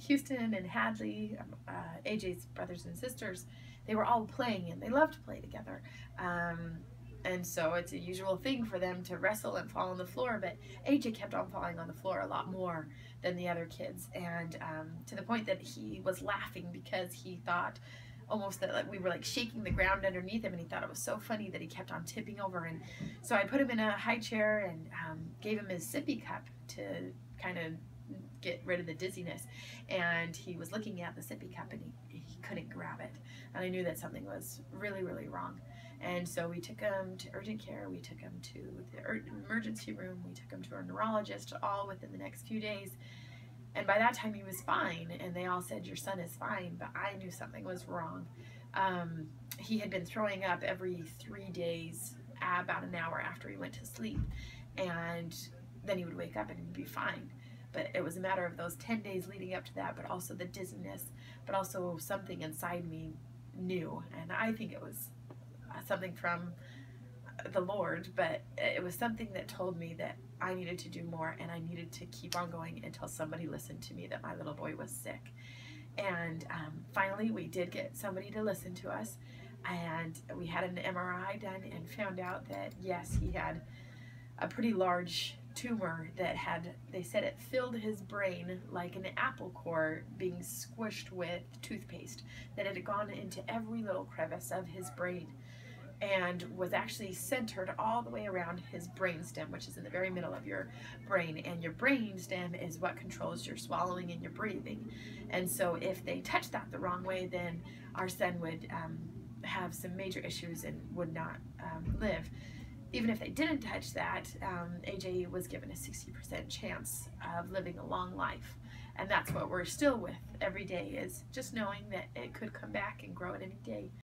Houston and Hadley, AJ's brothers and sisters, they were all playing and they loved to play together. And so it's a usual thing for them to wrestle and fall on the floor, but AJ kept on falling on the floor a lot more than the other kids, and to the point that he was laughing because he thought almost that like we were like shaking the ground underneath him, and he thought it was so funny that he kept on tipping over. And so I put him in a high chair and gave him his sippy cup to kind of get rid of the dizziness, and he was looking at the sippy cup and he couldn't grab it, and I knew that something was really wrong. And so we took him to urgent care, we took him to the emergency room, we took him to our neurologist, all within the next few days. And by that time he was fine, and they all said, your son is fine, but I knew something was wrong. He had been throwing up every 3 days, about an hour after he went to sleep, and then he would wake up and he'd be fine. But it was a matter of those 10 days leading up to that, but also the dizziness, but also something inside me knew, and I think it was something from the Lord, but it was something that told me that I needed to do more, and I needed to keep on going until somebody listened to me that my little boy was sick. And finally we did get somebody to listen to us, and we had an MRI done and found out that yes, he had a pretty large tumor that had, they said it filled his brain like an apple core being squished with toothpaste, that it had gone into every little crevice of his brain and was actually centered all the way around his brainstem, which is in the very middle of your brain. And your brainstem is what controls your swallowing and your breathing. And so if they touched that the wrong way, then our son would have some major issues and would not live. Even if they didn't touch that, AJ was given a 60% chance of living a long life. And that's what we're still with every day, is just knowing that it could come back and grow at any day.